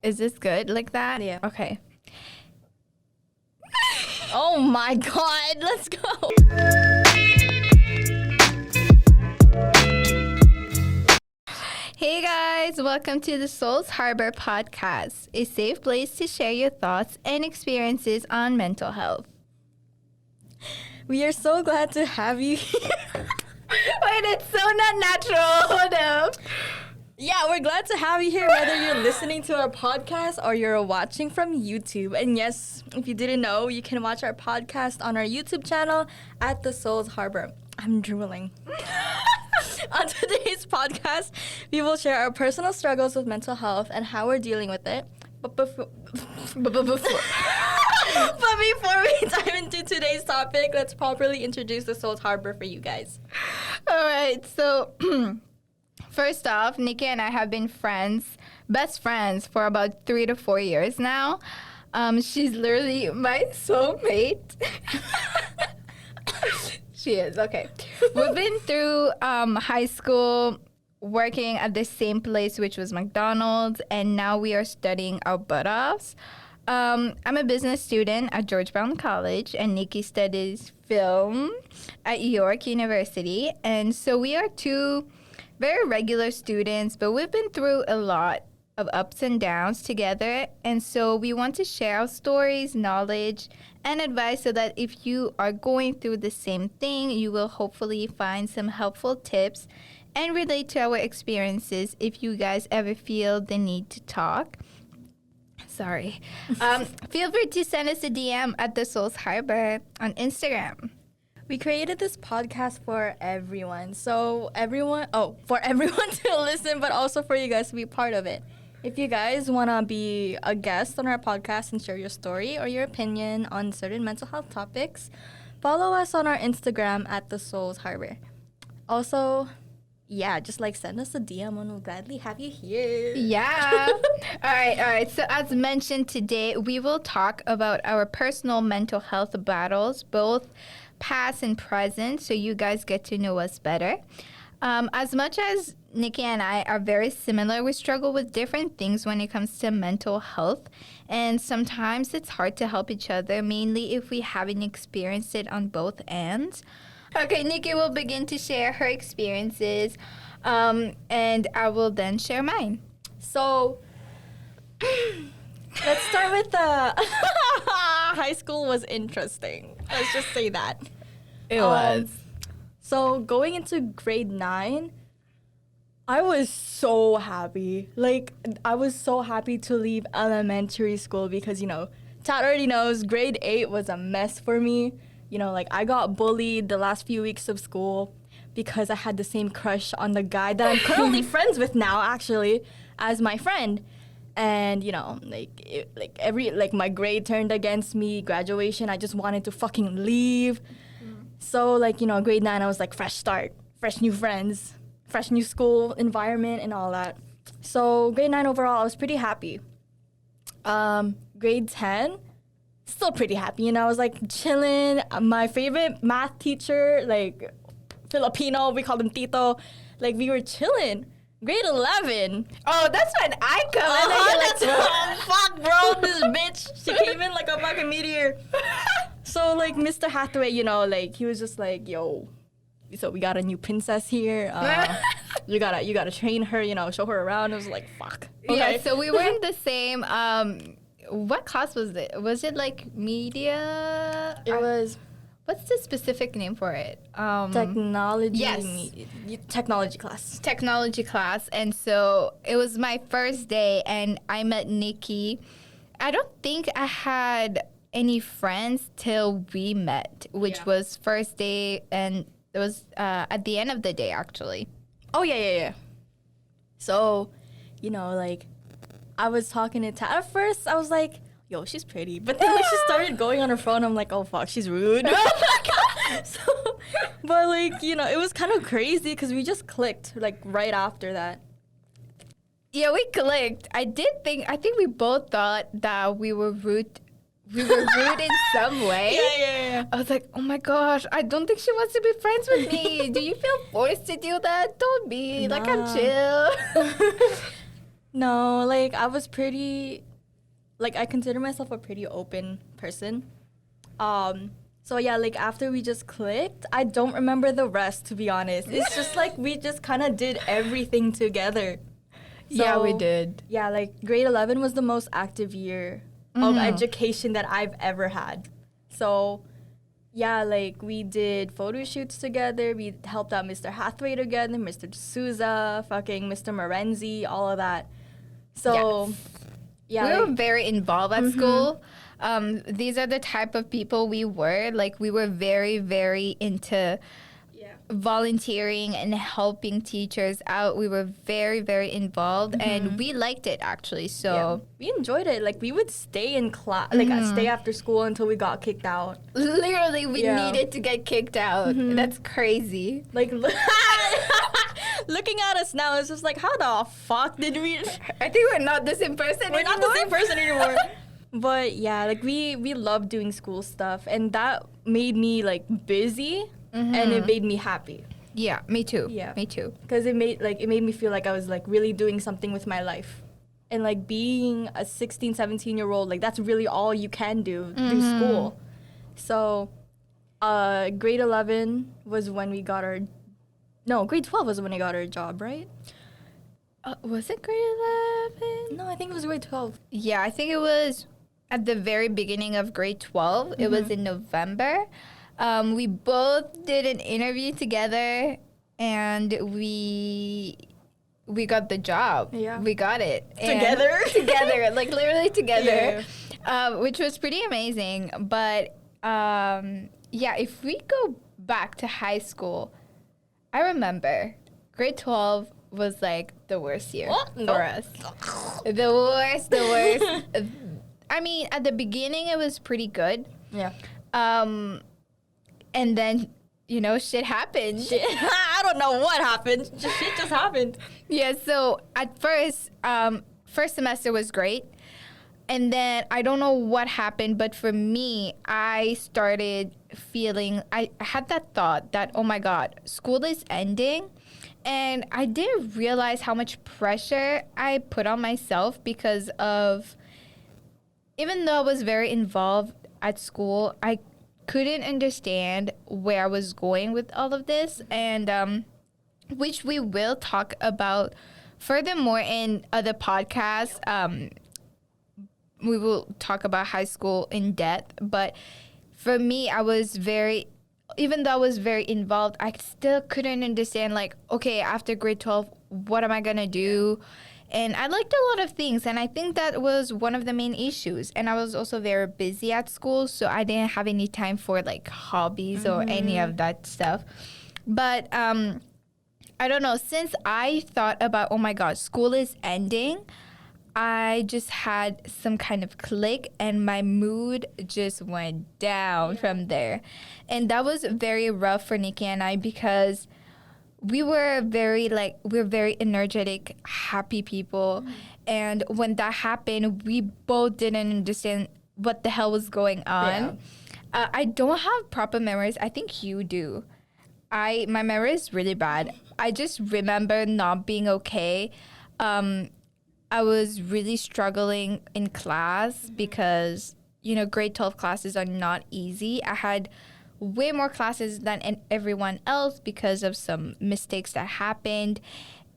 Is this good like that? Yeah. Okay. Oh my God, let's go. Hey guys, welcome to the Harbour podcast, a safe place to share your thoughts and experiences on mental health. We are so glad to have you here. Wait, it's so not natural. Hold up. Yeah, we're glad to have you here, whether you're listening to our podcast or you're watching from YouTube. And yes, if you didn't know, you can watch our podcast on our YouTube channel at the Harbour. I'm drooling. On today's podcast, we will share our personal struggles with mental health and how we're dealing with it. But before we dive into today's topic, let's properly introduce the Harbour for you guys. All right, so first off, Nikki and I have been best friends for about 3 to 4 years now. She's literally my soulmate. She is, okay. We've been through high school, working at the same place, which was McDonald's, and now we are studying our butt offs. I'm a business student at George Brown College, and Nikki studies film at York University. And so we are two very regular students, but we've been through a lot of ups and downs together. And so we want to share our stories, knowledge, and advice so that if you are going through the same thing, you will hopefully find some helpful tips and relate to our experiences if you guys ever feel the need to talk. Sorry. Feel free to send us a DM at the Harbour on Instagram. We created this podcast for everyone. For everyone to listen, but also for you guys to be part of it. If you guys want to be a guest on our podcast and share your story or your opinion on certain mental health topics, follow us on our Instagram at the Harbour. Also, yeah, just send us a DM and we'll gladly have you here. Yeah. All right. So as mentioned today, we will talk about our personal mental health battles, both past and present, so you guys get to know us better. As much as Nikki and I are very similar, we struggle with different things when it comes to mental health. And sometimes it's hard to help each other, mainly if we haven't experienced it on both ends. Okay, Nikki will begin to share her experiences, and I will then share mine. So, let's start with the high school was interesting. Let's just say that. It was. So, going into grade 9, I was so happy. I was so happy to leave elementary school because, Tad already knows grade 8 was a mess for me. I got bullied the last few weeks of school because I had the same crush on the guy that I'm currently friends with now, actually, as my friend. And, my grade turned against me, graduation, I just wanted to fucking leave. So, grade 9, I was fresh start, fresh new friends, fresh new school environment and all that. So, grade 9 overall, I was pretty happy. Grade 10, still pretty happy. I was chilling. My favorite math teacher, Filipino, we called him Tito. We were chilling. Grade 11. Oh, that's when I come in. Fuck, bro, this bitch. She came in like a fucking meteor. So, Mr. Hathaway, he was just yo, so we got a new princess here. You gotta train her, show her around. I was fuck. Okay. Yeah, so we were in the same, what class was it? Was it media? It was... What's the specific name for it? Technology. Yes. Technology class. Technology class. And so it was my first day, and I met Nikki. I don't think I had any friends till we met, which was first day, and it was at the end of the day, actually. Oh, yeah. So, I was talking to Tad. At first, I was yo, she's pretty. But then she started going on her phone, I'm oh, fuck, she's rude. But, it was kind of crazy because we just clicked, right after that. Yeah, we clicked. I think we both thought that we were rude in some way. Yeah. I was oh my gosh, I don't think she wants to be friends with me. Do you feel forced to do that? Don't be. Nah. I'm chill. No, like I was pretty, like I consider myself a pretty open person. So yeah, like after we just clicked, I don't remember the rest, to be honest. It's just like we just kind of did everything together. Yeah, we did. Yeah, like grade 11 was the most active year of education that I've ever had. So yeah, like we did photo shoots together. We helped out Mr. Hathaway together, Mr. D'Souza, fucking Mr. Morenzi, all of that. So yeah, we were very involved at school. These are the type of people we were. Like we were very, very into volunteering and helping teachers out. We were very, very involved, and we liked it actually. So we enjoyed it. Like we would stay in class, like stay after school until we got kicked out. Literally, we needed to get kicked out. That's crazy. Like looking at us now, it's just like, how the fuck did we? I think we're not the same person anymore. We're not the same person anymore. But yeah, like we loved doing school stuff, and that made me like busy. And it made me happy. Yeah, me too. Yeah, me too. Because it made me feel like I was like really doing something with my life, and like being a 16, 17-year-old, like that's really all you can do through school. So, grade 11 was when we got our. No, grade 12 was when I got our job, right? Was it grade 11? No, I think it was grade 12. Yeah, I think it was at the very beginning of grade 12. It was in November. We both did an interview together, and we got the job. Yeah. We got it. Together? Together, like literally together, which was pretty amazing. But yeah, if we go back to high school, I remember grade 12 was like the worst year for us. The worst. I mean, at the beginning, it was pretty good. Yeah. And then, you know, shit happened. I don't know what happened. Shit just happened. Yeah, so at first, first semester was great. And then I don't know what happened, but for me, I started feeling, I had that thought that, oh my God, school is ending. And I didn't realize how much pressure I put on myself because of, even though I was very involved at school, I couldn't understand where I was going with all of this, and which we will talk about furthermore in other podcasts. We will talk about high school in depth, but for me, I was even though I was very involved, I still couldn't understand, like, okay, after grade 12, what am I gonna do? And I liked a lot of things, and I think that was one of the main issues. And I was also very busy at school, so I didn't have any time for, like, hobbies or any of that stuff. But I don't know. Since I thought about, oh, my God, school is ending, I just had some kind of click, and my mood just went down from there. And that was very rough for Nikki and I because we're very energetic, happy people. And when that happened, we both didn't understand what the hell was going on. Yeah. I don't have proper memories. I think you do. My memory is really bad. I just remember not being okay. I was really struggling in class because, you know, grade 12 classes are not easy. I had way more classes than everyone else because of some mistakes that happened.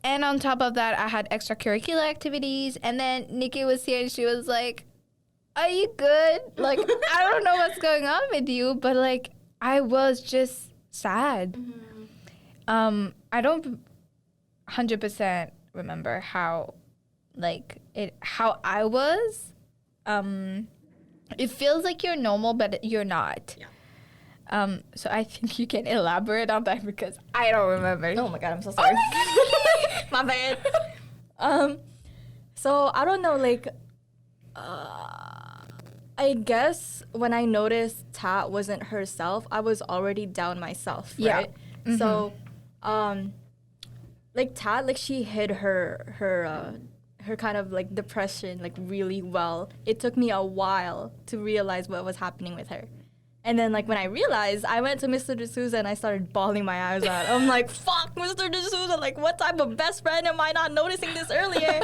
And on top of that, I had extracurricular activities. And then Nikki was here and she was like, are you good? Like, I don't know what's going on with you, but like, I was just sad. I don't 100% remember how I was. It feels like you're normal, but you're not. Yeah. So I think you can elaborate on that because I don't remember. Oh my God, I'm so sorry. My bad. So I don't know, like, I guess when I noticed Tat wasn't herself, I was already down myself, right? Yeah. So, like Tat, like she hid her kind of like depression like really well. It took me a while to realize what was happening with her. And then, like, when I realized, I went to Mr. D'Souza and I started bawling my eyes out. I'm like, fuck, Mr. D'Souza, like, what type of best friend am I not noticing this earlier?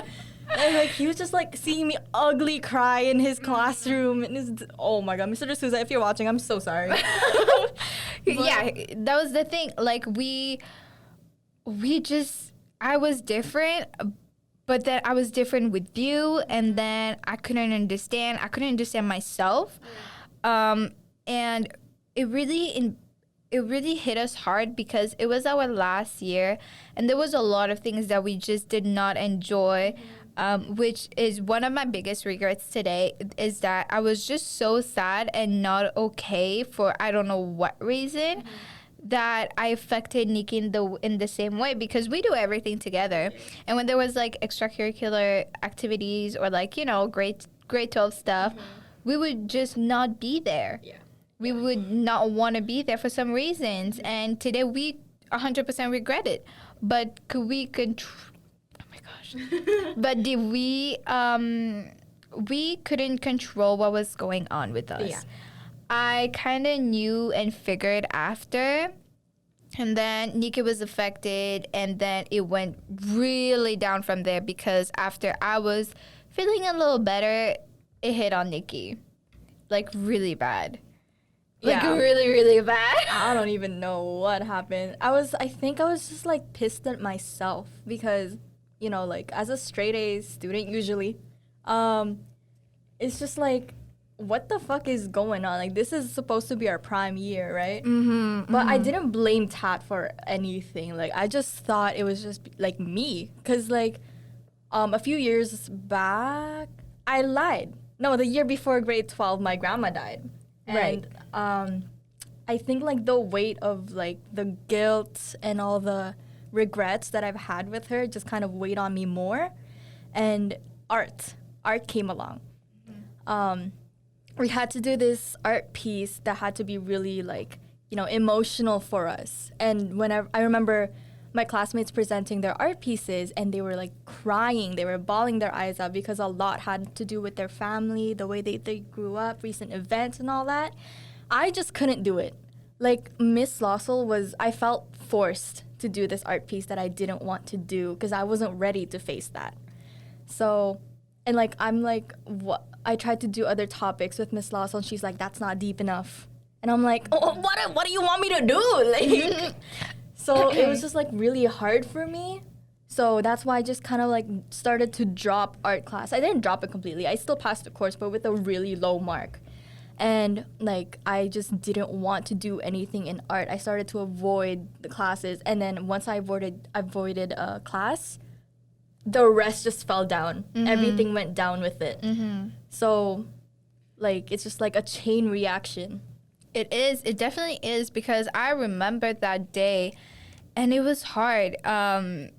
And like he was just like seeing me ugly cry in his classroom, and oh my god, Mr. D'Souza, if you're watching, I'm so sorry. Yeah, that was the thing. Like I was different, but then I was different with you, and then I couldn't understand myself. And it really hit us hard because it was our last year, and there was a lot of things that we just did not enjoy, which is one of my biggest regrets today, is that I was just so sad and not okay for I don't know what reason, that I affected Nikki in the same way, because we do everything together. And when there was like extracurricular activities or like, grade 12 stuff, we would just not be there. Yeah. We would not want to be there for some reasons. And today we 100% regret it. But could we oh my gosh. But did we couldn't control what was going on with us. Yeah. I kind of knew and figured after, and then Nikki was affected, and then it went really down from there, because after I was feeling a little better, it hit on Nikki, like really bad. Like Yeah. really, really bad. I don't even know what happened. I think I was just like pissed at myself because, like as a straight A student usually, it's just like, what the fuck is going on? Like, this is supposed to be our prime year, right? But I didn't blame Tat for anything. Like, I just thought it was just like me. Cause like, a few years back, I lied. No, the year before grade 12, my grandma died. Right. And I think like the weight of like the guilt and all the regrets that I've had with her just kind of weighed on me more. And art came along. We had to do this art piece that had to be really like, emotional for us. And whenever I remember my classmates presenting their art pieces, and they were like crying, they were bawling their eyes out because a lot had to do with their family, the way they grew up, recent events and all that. I just couldn't do it. Like Miss Lossell I felt forced to do this art piece that I didn't want to do because I wasn't ready to face that. So, and like, I'm like, what? I tried to do other topics with Miss Lossell, and she's like, that's not deep enough. And I'm like, oh, what do you want me to do? Like, so it was just like really hard for me. So that's why I just kind of like started to drop art class. I didn't drop it completely. I still passed the course, but with a really low mark. And like, I just didn't want to do anything in art. I started to avoid the classes. And then once I avoided a class, the rest just fell down. Everything went down with it. So like, it's just like a chain reaction. It is. It definitely is, because I remember that day, and it was hard. I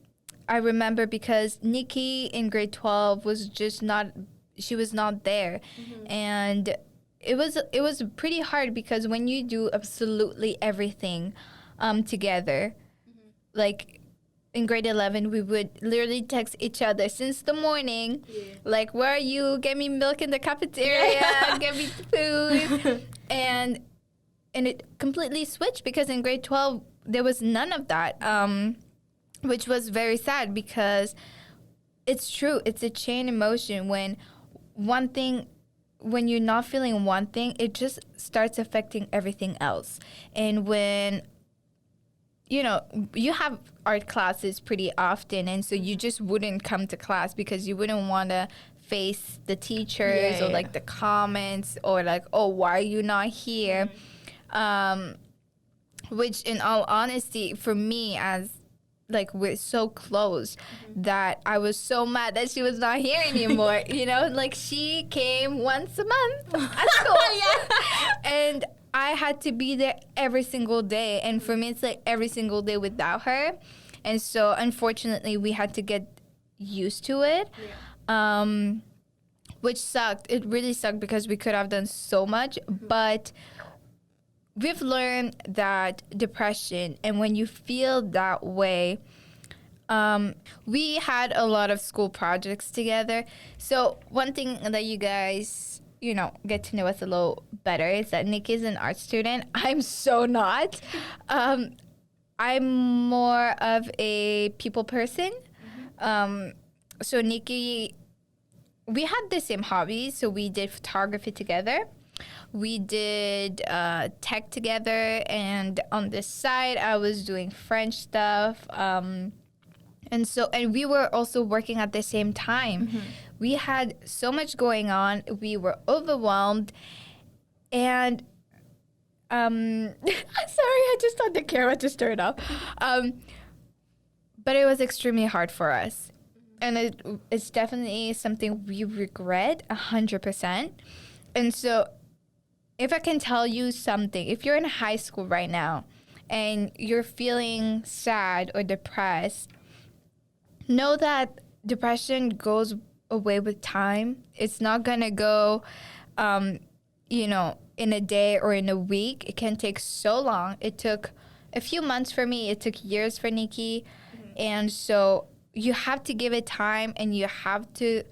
remember because Nikki in grade 12 was just not. She was not there, and it was pretty hard because when you do absolutely everything together, like in grade 11, we would literally text each other since the morning, like, where are you? Get me milk in the cafeteria. Get me food. And it completely switched because in grade 12, there was none of that, which was very sad because it's true. It's a chain emotion. When you're not feeling one thing, it just starts affecting everything else. And when, you have art classes pretty often, and so you just wouldn't come to class because you wouldn't want to face the teachers or like the comments or like, oh, why are you not here? Which in all honesty, for me, as like we're so close, that I was so mad that she was not here anymore. Like she came once a month at school. And I had to be there every single day. And for me, it's like every single day without her. And so unfortunately, we had to get used to it. Which sucked. It really sucked because we could have done so much. But we've learned that depression, and when you feel that way, we had a lot of school projects together. So one thing that you guys, get to know us a little better is that Nick is an art student. I'm so not. I'm more of a people person. so Nikki, we had the same hobbies. So we did photography together. We did tech together. And on this side, I was doing French stuff. And we were also working at the same time. We had so much going on. We were overwhelmed. And sorry, I just thought the camera just turned off. But it was extremely hard for us. And it's definitely something we regret 100%. And so if I can tell you something, if you're in high school right now and you're feeling sad or depressed, know that depression goes away with time. It's not going to go, in a day or in a week. It can take so long. It took a few months for me. It took years for Nikki. And so you have to give it time, and you have to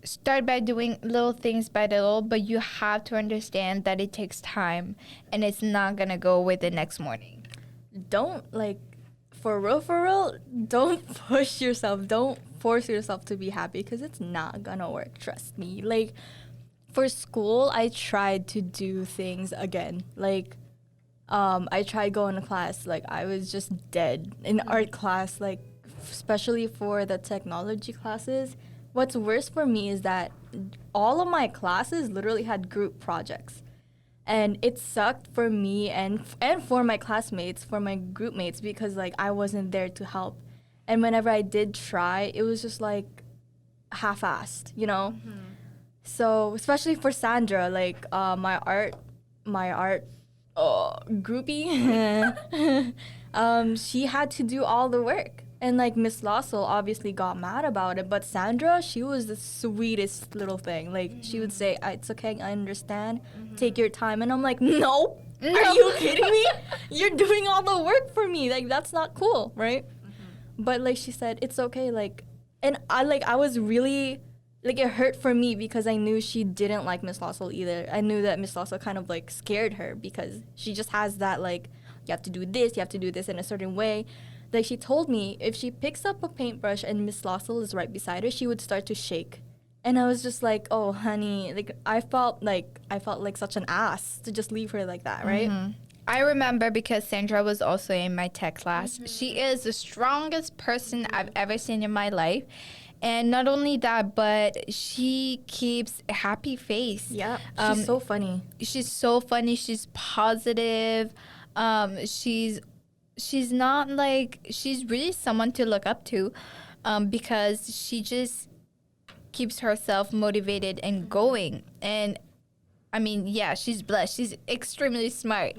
start by doing little things by little, but you have to understand that it takes time, and it's not going to go away the next morning. Don't, for real, don't push yourself. Don't force yourself to be happy, because it's not going to work. Trust me. For school, I tried to do things again. I tried going to class. I was just dead in art class, especially for the technology classes. What's worse for me is that all of my classes literally had group projects. And it sucked for me and for my classmates, for my group mates, because, I wasn't there to help. And whenever I did try, it was just, half-assed, So, especially for Sandra, my art groupie, she had to do all the work. And, Miss Lossell obviously got mad about it. But Sandra, she was the sweetest little thing. She would say, it's okay, I understand. Take your time. And I'm like, no. Are you kidding me? You're doing all the work for me. That's not cool, right? But, she said, it's okay. And I was really... it hurt for me because I knew she didn't like Miss Lossell either. I knew that Miss Lossell kind of, scared her because she just has that, you have to do this in a certain way. She told me if she picks up a paintbrush and Miss Lossell is right beside her, she would start to shake. And I was just like, oh, honey, I felt like such an ass to just leave her like that, right? I remember because Sandra was also in my tech class. She is the strongest person I've ever seen in my life. And not only that, but she keeps a happy face. Yeah, she's so funny. She's so funny. She's positive. She's not she's really someone to look up to, because she just keeps herself motivated and going. And I mean, yeah, she's blessed. She's extremely smart.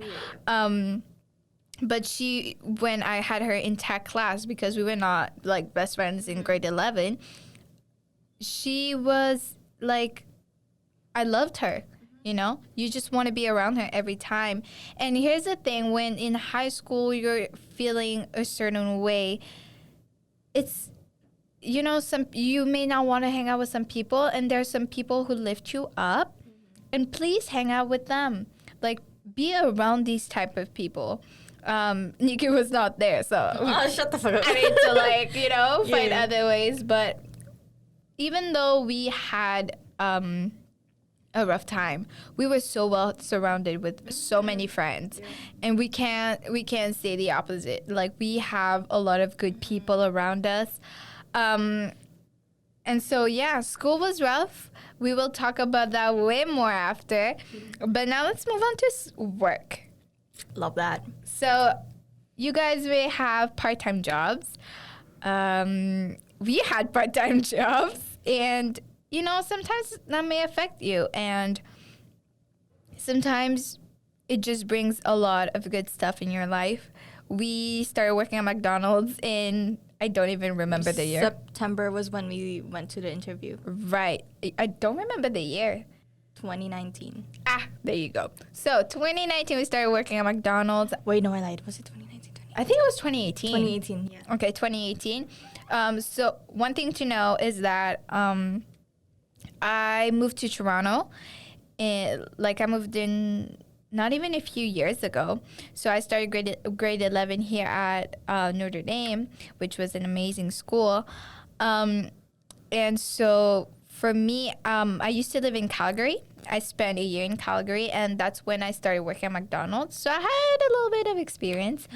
But when I had her in tech class, because we were not best friends in grade 11, she was I loved her. You just want to be around her every time. And here's the thing, when in high school you're feeling a certain way, it's, you may not want to hang out with some people, and there's some people who lift you up, and please hang out with them. Be around these type of people. Nikki was not there, so shut the fuck up. I need to find other ways. But even though we had a rough time, we were so well surrounded with so many friends, and we can't say the opposite. We have a lot of good people around us, and so school was rough. We will talk about that way more after, but now let's move on to work. Love that. So you guys may have part-time jobs. We had part-time jobs, and sometimes that may affect you, and sometimes it just brings a lot of good stuff in your life. We started working at McDonald's in, I don't even remember the year. September was when we went to the interview. Right. I don't remember the year. 2019. There you go. So 2019, we started working at McDonald's. Wait, no, I lied. Was it 2019? I think it was 2018. 2018, yeah. Okay, 2018. So one thing to know is that I moved to Toronto, and I moved in not even a few years ago. So I started grade 11 here at Notre Dame, which was an amazing school. And so for me, I used to live in Calgary. I spent a year in Calgary, and that's when I started working at McDonald's. So I had a little bit of experience,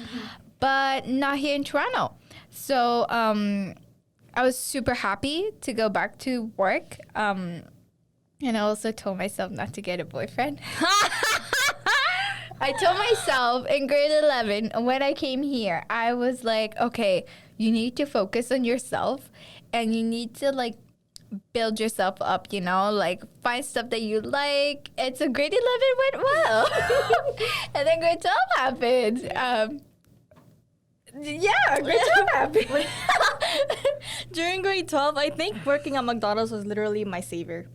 but not here in Toronto. So I was super happy to go back to work. And I also told myself not to get a boyfriend. I told myself in grade 11, when I came here, I was like, okay, you need to focus on yourself, and you need to, like, build yourself up, you know, like, find stuff that you like. And so grade 11 went well. And then grade 12 happened. Grade 12 happened. During grade 12, I think working at McDonald's was literally my savior.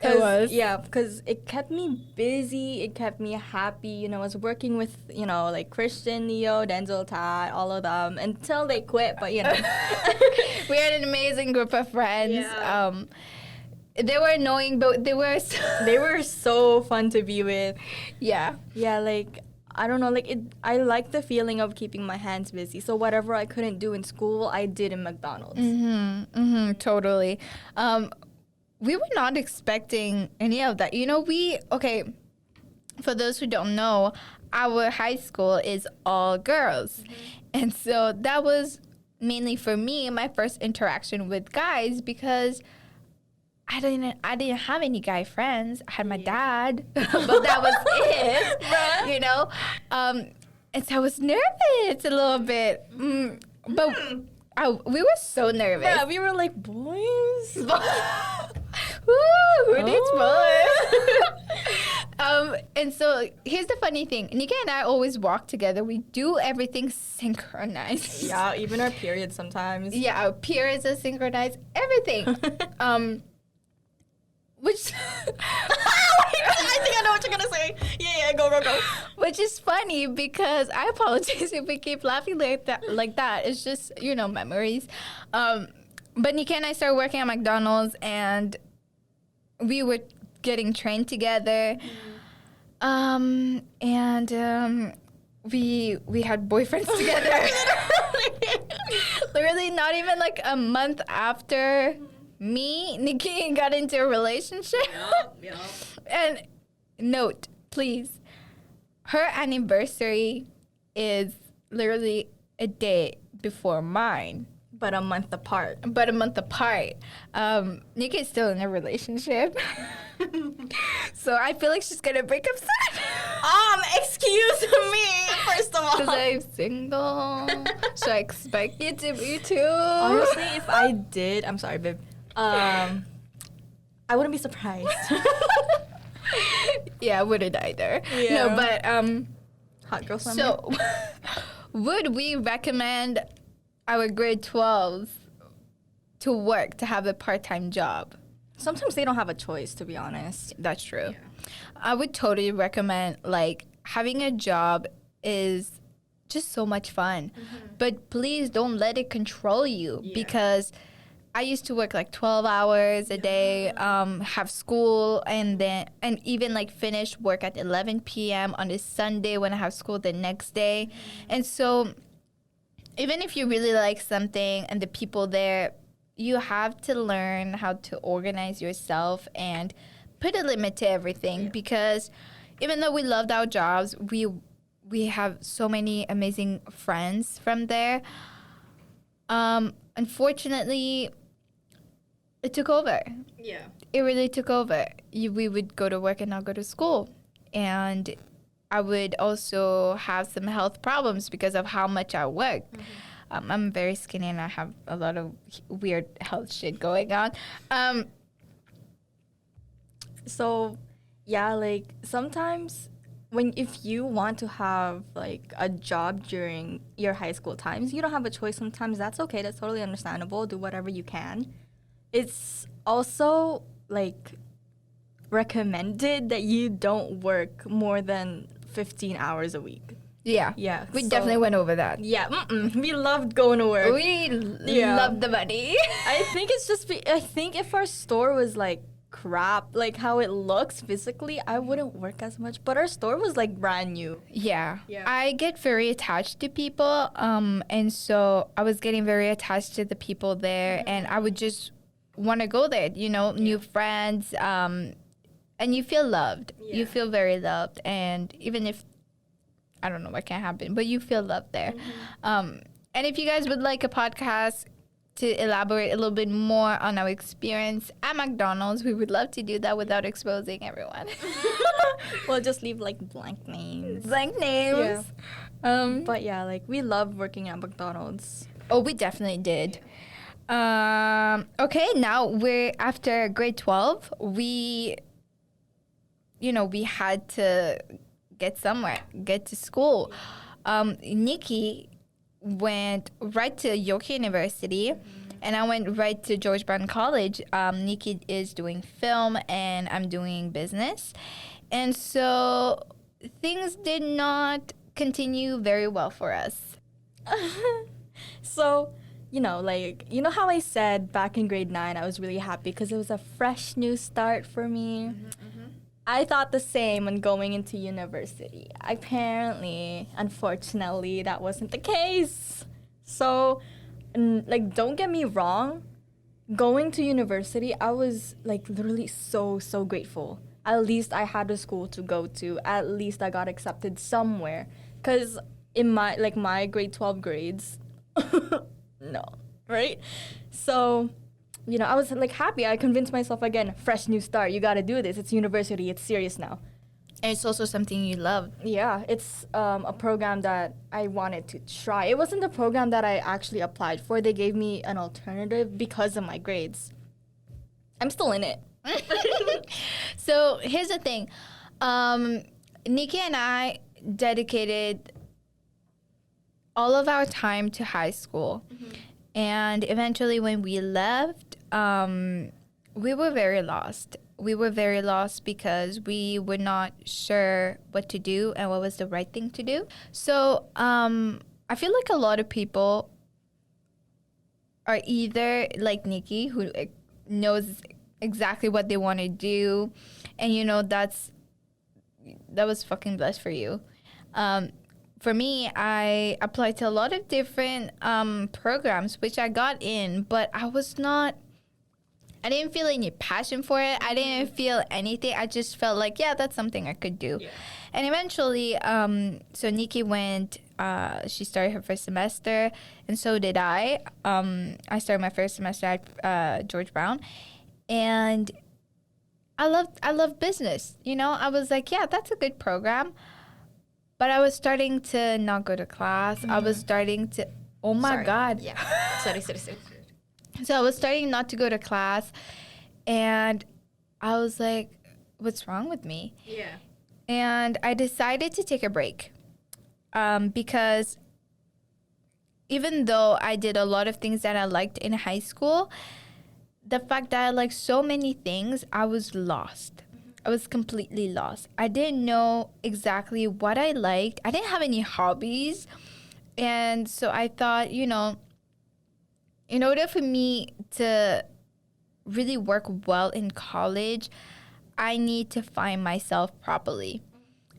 It was? Yeah, because it kept me busy. It kept me happy. You know, I was working with, you know, like Christian, Neo, Denzel, Tad, all of them until they quit. But, you know. We had an amazing group of friends. Yeah. They were annoying, but they were they were so fun to be with. Yeah. Yeah, like, I don't know, like, I like the feeling of keeping my hands busy. So whatever I couldn't do in school, I did in McDonald's. Totally. We were not expecting any of that. You know, for those who don't know, our high school is all girls. And so that was mainly for me, my first interaction with guys, because I didn't have any guy friends. I had my dad, but that was it, you know? And so I was nervous a little bit. But we were so nervous. Yeah, we were like, boys? Woo, who needs boys? And so here's the funny thing. Nika and I always walk together. We do everything synchronized. Yeah, even our periods sometimes. Yeah, our periods are synchronized. Everything. Which I think I know what you're gonna say. Yeah, go. Which is funny, because I apologize if we keep laughing like that. It's just, you know, memories. But Nika and I started working at McDonald's, and we were getting trained together. We had boyfriends together. Literally not even like a month after Nikki got into a relationship. Yep. And note, please, her anniversary is literally a day before mine. But a month apart. Nikki is still in a relationship. So I feel like she's going to break up soon. Excuse me, first of all. Because I'm single. So I expect you to be too. Honestly, if I did, I'm sorry, babe. I wouldn't be surprised. Yeah, I wouldn't either. Yeah. No, but Hot girl summer. so would we recommend our grade 12s to work, to have a part-time job? Sometimes they don't have a choice, to be honest. That's true. Yeah. I would totally recommend, like, having a job is just so much fun. But please don't let it control you, because I used to work like 12 hours a day, have school, and even like finish work at 11 p.m. on a Sunday when I have school the next day. And so even if you really like something and the people there, you have to learn how to organize yourself and put a limit to everything, because even though we loved our jobs, we have so many amazing friends from there. Unfortunately, it took over. Yeah. It really took over. We would go to work and not go to school. And I would also have some health problems because of how much I work. I'm very skinny and I have a lot of weird health shit going on. So, yeah, like, sometimes if you want to have, like, a job during your high school times, you don't have a choice sometimes. That's okay. That's totally understandable. Do whatever you can. It's also, like, recommended that you don't work more than 15 hours a week. Yeah. Yeah. We definitely went over that. Yeah. We loved going to work. We loved the money. I think it's just, I think if our store was, like, crap, like how it looks physically, I wouldn't work as much. But our store was like brand new. Yeah. Yeah. I get very attached to people. And so I was getting very attached to the people there, and I would just want to go there, new friends. And you feel loved. Yeah. You feel very loved. And even if, I don't know what can happen, but you feel loved there. And if you guys would like a podcast to elaborate a little bit more on our experience at McDonald's, we would love to do that without exposing everyone. We'll just leave like blank names. Blank names. But yeah, like we love working at McDonald's. Oh, we definitely did. Okay, now we're after grade 12. We had to get somewhere, get to school. Nikki went right to York University, and I went right to George Brown College. Nikki is doing film, and I'm doing business. And so things did not continue very well for us. So, how I said back in grade 9, I was really happy because it was a fresh new start for me. I thought the same when going into university. Apparently, unfortunately, that wasn't the case. So, don't get me wrong, going to university, I was literally so grateful. At least I had a school to go to. At least I got accepted somewhere. Because in my grade 12 grades, no, right? So, I was happy. I convinced myself again, fresh new start. You got to do this. It's university. It's serious now. And it's also something you love. Yeah, it's a program that I wanted to try. It wasn't the program that I actually applied for. They gave me an alternative because of my grades. I'm still in it. So here's the thing. Nikki and I dedicated all of our time to high school. And eventually when we left, we were very lost. We were very lost because we were not sure what to do and what was the right thing to do. So I feel like a lot of people are either like Nikki, who knows exactly what they want to do, and that was fucking blessed for you. For me, I applied to a lot of different programs, which I got in, but I didn't feel any passion for it. I didn't feel anything. I just felt like, yeah, that's something I could do. Yeah. And eventually, so Nikki went, she started her first semester, and so did I. I started my first semester at George Brown, and I loved business. I was like, yeah, that's a good program. But I was starting to not go to class. I was starting to, oh my God. Yeah. Sorry. So I was starting not to go to class. And I was like, what's wrong with me? Yeah. And I decided to take a break. Because even though I did a lot of things that I liked in high school, the fact that I liked so many things, I was lost. I was completely lost. I didn't know exactly what I liked. I didn't have any hobbies. And so I thought, in order for me to really work well in college, I need to find myself properly.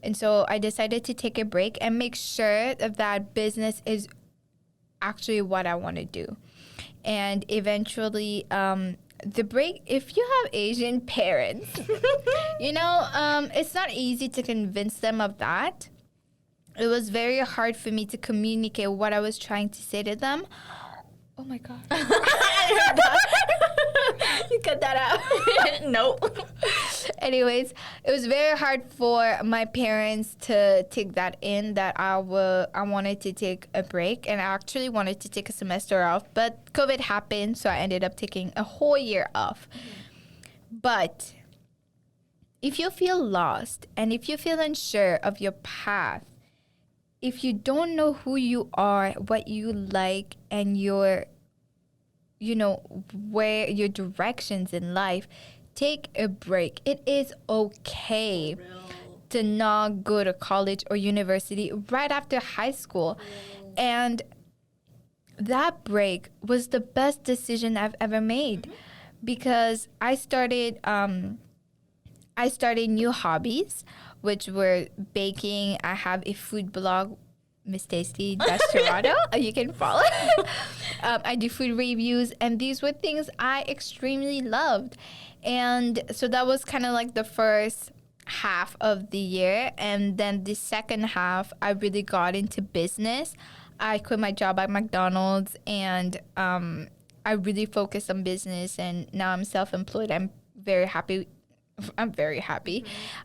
And so I decided to take a break and make sure that business is actually what I want to do. And eventually, the break, if you have Asian parents, it's not easy to convince them of that. It was very hard for me to communicate what I was trying to say to them. Oh my God. You cut that out. No. Anyways, it was very hard for my parents to take that in, that I wanted to take a break, and I actually wanted to take a semester off, but COVID happened, so I ended up taking a whole year off. But if you feel lost and if you feel unsure of your path, if you don't know who you are, what you like, and your where your directions in life, take a break. It is okay to not go to college or university right after high school. And that break was the best decision I've ever made, because I started new hobbies, which were baking. I have a food blog, Miss Tasty Desperado. You can follow. I do food reviews, and these were things I extremely loved. And so that was kind of like the first half of the year. And then the second half, I really got into business. I quit my job at McDonald's, and I really focused on business. And now I'm self-employed. I'm very happy.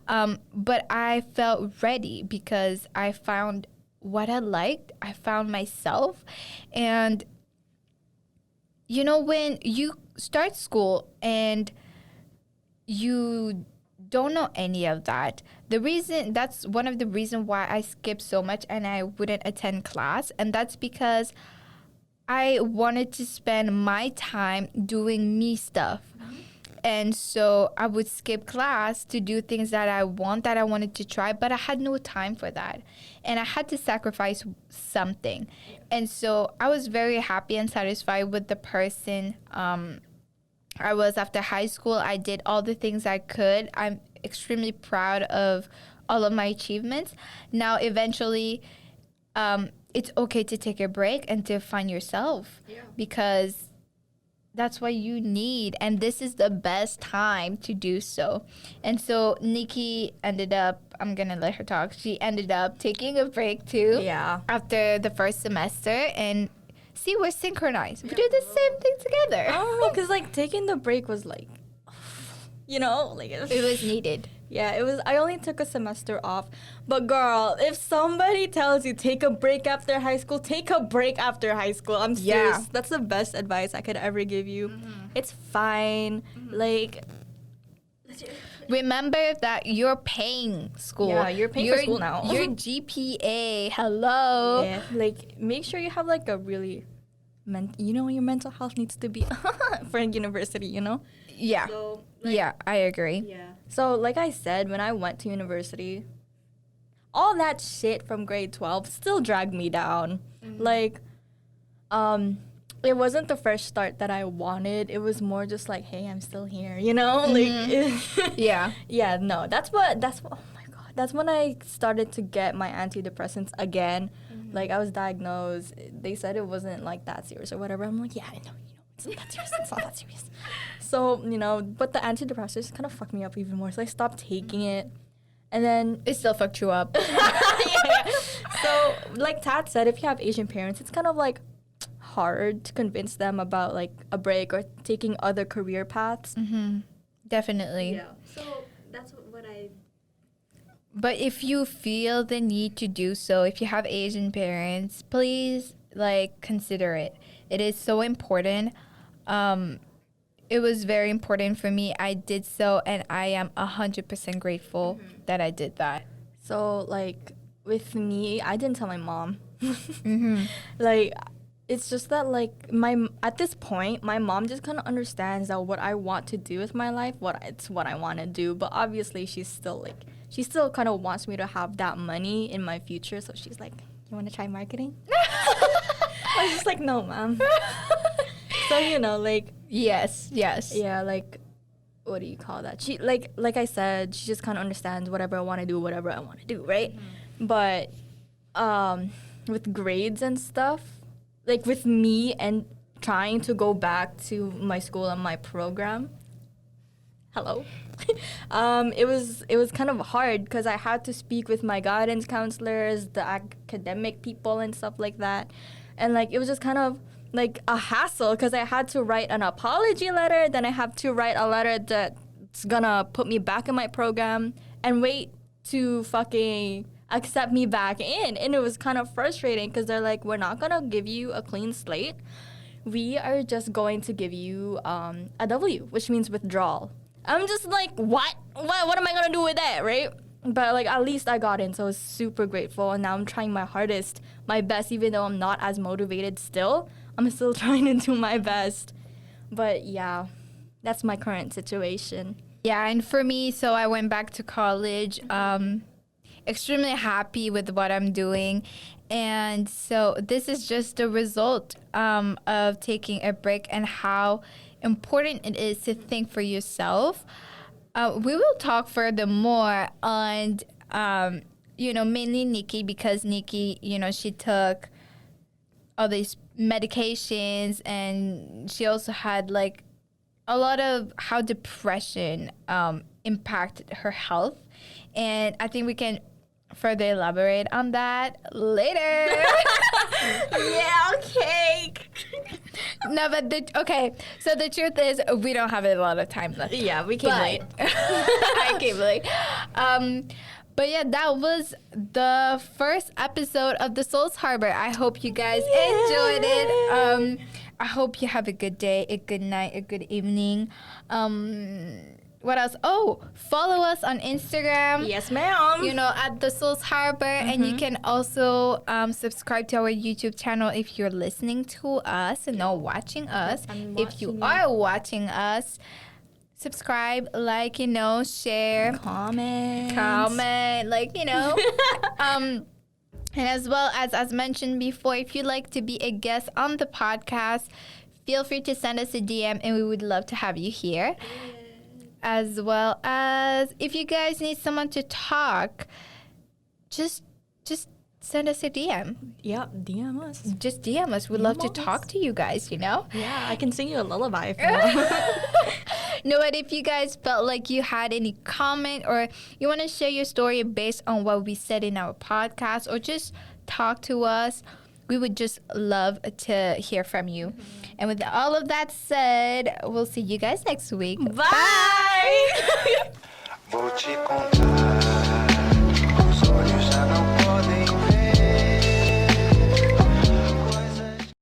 But I felt ready because I found what I liked. I found myself. And, you know, when you start school and you don't know any of that, that's one of the reasons why I skipped so much and I wouldn't attend class. And that's because I wanted to spend my time doing me stuff. And so I would skip class to do things that I wanted to try, but I had no time for that. And I had to sacrifice something. And so I was very happy and satisfied with the person I was after high school. I did all the things I could. I'm extremely proud of all of my achievements. Now, eventually, it's okay to take a break and to find yourself, because that's what you need, and this is the best time to do so. And so Nikki ended up, I'm gonna let her talk, she ended up taking a break too after the first semester. And see, we're synchronized. We do the same thing together. Oh, because like taking the break was like, you know, like it was needed. Yeah, it was. I only took a semester off. But girl, if somebody tells you take a break after high school, take a break after high school. I'm serious. Yeah. That's the best advice I could ever give you. It's fine. Like, remember that you're paying school. Yeah, you're paying for school now. Your GPA, hello. Yeah, like make sure you have like a really, your mental health needs to be for university, you know? Yeah. So, yeah, I agree. Yeah. So, like I said, when I went to university, all that shit from grade 12 still dragged me down. Like, it wasn't the fresh start that I wanted. It was more just like, hey, I'm still here, you know? Like, yeah. Yeah, no, that's what, oh my God. That's when I started to get my antidepressants again. Like, I was diagnosed. They said it wasn't like that serious or whatever. I'm like, yeah, I know, it's not that serious. It's not that serious. So, but the antidepressants kind of fucked me up even more. So I stopped taking it. And then it still fucked you up. yeah. So, like Tat said, if you have Asian parents, it's kind of like hard to convince them about like a break or taking other career paths. Definitely. Yeah. So that's what I. But if you feel the need to do so, if you have Asian parents, please like consider it. It is so important. It was very important for me. I did so, and I am 100% grateful that I did that. So, like, with me, I didn't tell my mom. Like, it's just that, like, at this point, my mom just kind of understands that what I want to do with my life, it's what I want to do. But obviously, she still kind of wants me to have that money in my future. So she's like, you want to try marketing? I was just like, no, mom. So, like... Yes. Yeah, like, what do you call that? She, like I said, she just kind of understands whatever I want to do, right? But with grades and stuff, like with me and trying to go back to my school and my program, it was kind of hard because I had to speak with my guidance counselors, the academic people and stuff like that. And, like, it was just kind of like a hassle because I had to write an apology letter, then I have to write a letter that's gonna put me back in my program and wait to fucking accept me back in. And it was kind of frustrating because they're like, we're not gonna give you a clean slate. We are just going to give you a W, which means withdrawal. I'm just like, what am I gonna do with that, right? But, like, at least I got in, so I was super grateful. And now I'm trying my hardest, my best, even though I'm not as motivated still. I'm still trying to do my best. But, yeah, that's my current situation. Yeah, and for me, so I went back to college, extremely happy with what I'm doing. And so this is just the result of taking a break and how important it is to think for yourself. We will talk furthermore on, mainly Nikki, because Nikki, she took all these medications, and she also had like a lot of how depression impacted her health. And I think we can further elaborate on that later. Yeah, okay. No, but so the truth is we don't have a lot of time left. Yeah, we came late. I came late. But yeah, that was the first episode of the Souls Harbor. I hope you guys enjoyed it. I hope you have a good day, a good night, a good evening. What else? Oh, follow us on Instagram. Yes, ma'am. At the Souls Harbor. And you can also subscribe to our YouTube channel if you're listening to us and not watching us. If you are watching us, subscribe, like, share. Comment. And as well as mentioned before, if you'd like to be a guest on the podcast, feel free to send us a DM and we would love to have you here. As well as if you guys need someone to talk, just send us a DM. Yeah, DM us. Just DM us. We'd love to talk to you guys, Yeah, I can sing you a lullaby if you want. No, but if you guys felt like you had any comment or you want to share your story based on what we said in our podcast, or just talk to us, we would just love to hear from you. And with all of that said, we'll see you guys next week. Bye. Vou te contar.